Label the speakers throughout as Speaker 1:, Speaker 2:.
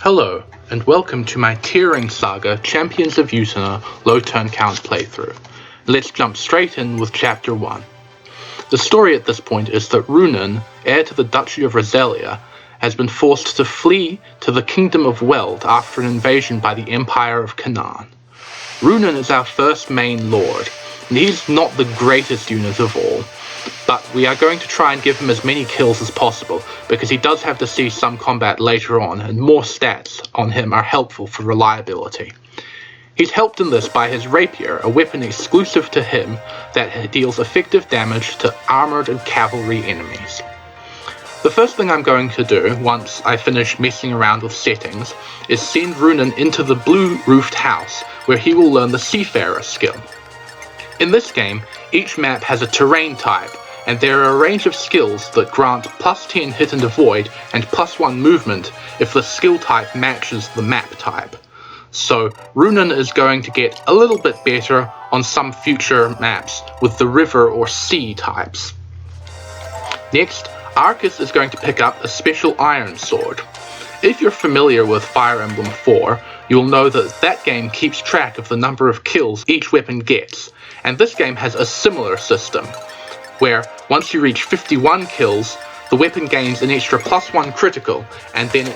Speaker 1: Hello, and welcome to my TearRing Saga Champions of Utena low turn count playthrough. Let's jump straight in with Chapter 1. The story at this point is that Runan, heir to the Duchy of Roselia, has been forced to flee to the Kingdom of Weld after an invasion by the Empire of Canaan. Runan is our first main lord, and he's not the greatest unit of all, but we are going to try and give him as many kills as possible, because he does have to see some combat later on, and more stats on him are helpful for reliability. He's helped in this by his rapier, a weapon exclusive to him that deals effective damage to armored and cavalry enemies. The first thing I'm going to do, once I finish messing around with settings, is send Runan into the blue-roofed house, where he will learn the Seafarer skill. In this game, each map has a terrain type, and there are a range of skills that grant plus 10 hit and avoid and plus 1 movement if the skill type matches the map type. So Runan is going to get a little bit better on some future maps with the river or sea types. Next, Arcus is going to pick up a special iron sword. If you're familiar with Fire Emblem 4, you'll know that that game keeps track of the number of kills each weapon gets, and this game has a similar system, where once you reach 51 kills, the weapon gains an extra +1 critical, and then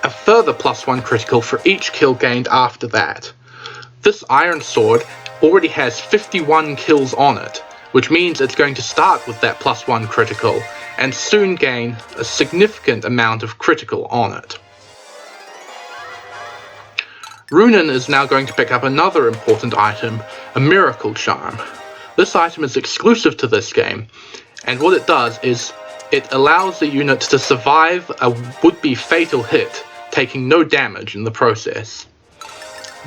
Speaker 1: a further +1 critical for each kill gained after that. This iron sword already has 51 kills on it, which means it's going to start with that +1 critical, and soon gain a significant amount of critical on it. Runan is now going to pick up another important item, a Miracle Charm. This item is exclusive to this game, and what it does is it allows the unit to survive a would-be fatal hit, taking no damage in the process.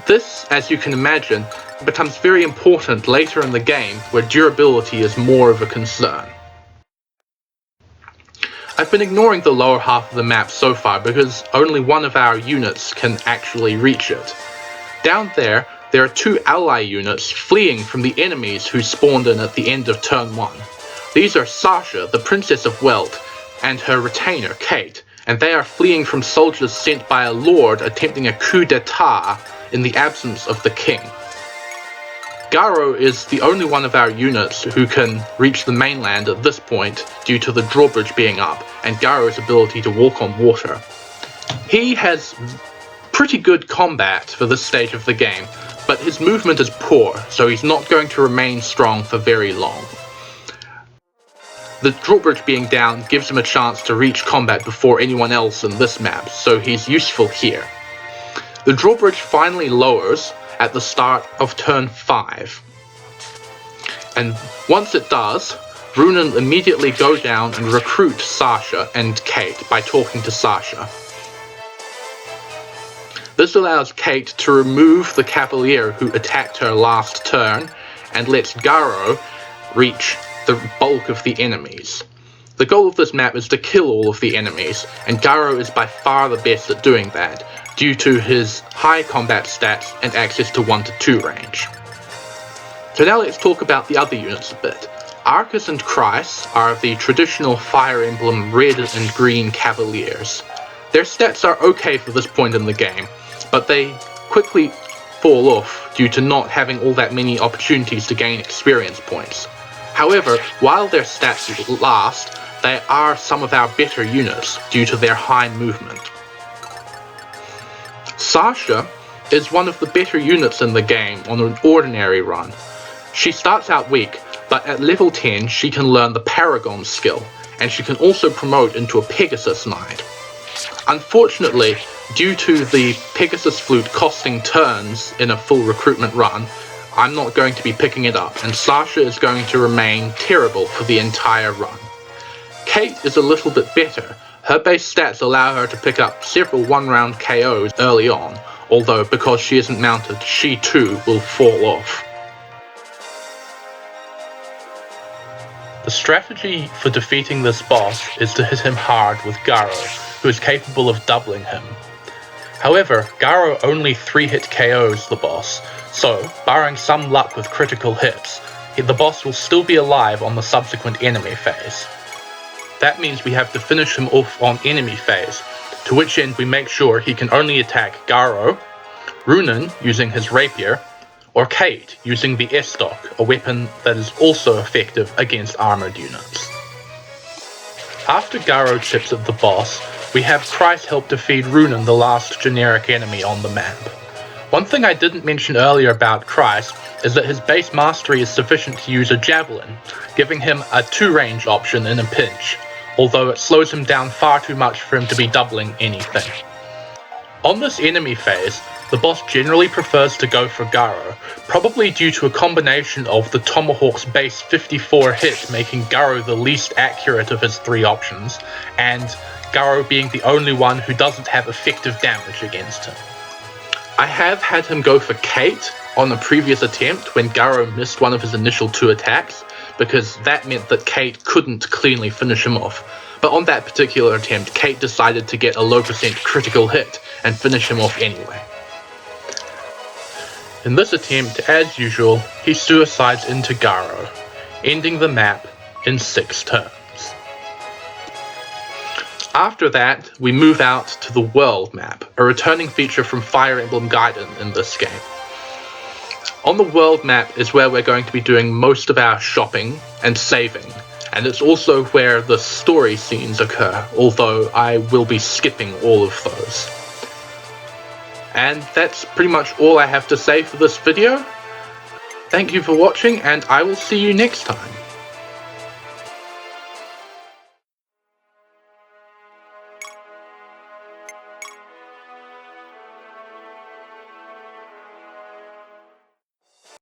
Speaker 1: This, as you can imagine, becomes very important later in the game, where durability is more of a concern. I've been ignoring the lower half of the map so far because only one of our units can actually reach it. Down there are 2 ally units fleeing from the enemies who spawned in at the end of turn 1. These are Sasha, the Princess of Weld, and her retainer, Kate, and they are fleeing from soldiers sent by a lord attempting a coup d'etat in the absence of the king. Garo is the only one of our units who can reach the mainland at this point due to the drawbridge being up and Garo's ability to walk on water. He has pretty good combat for this stage of the game, but his movement is poor, so he's not going to remain strong for very long. The drawbridge being down gives him a chance to reach combat before anyone else in this map, so he's useful here. The drawbridge finally lowers at the start of turn 5. And once it does, Runan immediately go down and recruit Sasha and Kate by talking to Sasha. This allows Kate to remove the Cavalier who attacked her last turn and lets Garo reach the bulk of the enemies. The goal of this map is to kill all of the enemies, and Garo is by far the best at doing that, due to his high combat stats and access to 1-2 range. So now let's talk about the other units a bit. Arcus and Chryse are the traditional Fire Emblem red and green Cavaliers. Their stats are okay for this point in the game, but they quickly fall off due to not having all that many opportunities to gain experience points. However, while their stats last, they are some of our better units due to their high movement. Sasha is one of the better units in the game on an ordinary run. She starts out weak, but at level 10 she can learn the Paragon skill, and she can also promote into a Pegasus Knight. Unfortunately, due to the Pegasus Flute costing turns in a full recruitment run, I'm not going to be picking it up, and Sasha is going to remain terrible for the entire run. Kate is a little bit better. Her base stats allow her to pick up several one-round KOs early on, although because she isn't mounted, she too will fall off. The strategy for defeating this boss is to hit him hard with Garo, who is capable of doubling him. However, Garo only 3-hit KOs the boss, so, barring some luck with critical hits, the boss will still be alive on the subsequent enemy phase. That means we have to finish him off on enemy phase, to which end we make sure he can only attack Garo, Runan using his rapier, or Kate using the S-Stock, a weapon that is also effective against armored units. After Garo chips at the boss, we have Christ help defeat Runan, the last generic enemy on the map. One thing I didn't mention earlier about Christ is that his base mastery is sufficient to use a javelin, giving him a 2-range option in a pinch, although it slows him down far too much for him to be doubling anything. On this enemy phase, the boss generally prefers to go for Garo, probably due to a combination of the Tomahawk's base 54 hit making Garo the least accurate of his 3 options, and Garo being the only one who doesn't have effective damage against him. I have had him go for Kate on a previous attempt when Garo missed one of his initial 2 attacks, because that meant that Kate couldn't cleanly finish him off. But on that particular attempt, Kate decided to get a low percent critical hit and finish him off anyway. In this attempt, as usual, he suicides into Garo, ending the map in 6 turns. After that, we move out to the world map, a returning feature from Fire Emblem Gaiden in this game. On the world map is where we're going to be doing most of our shopping and saving, and it's also where the story scenes occur, although I will be skipping all of those. And that's pretty much all I have to say for this video. Thank you for watching, and I will see you next time.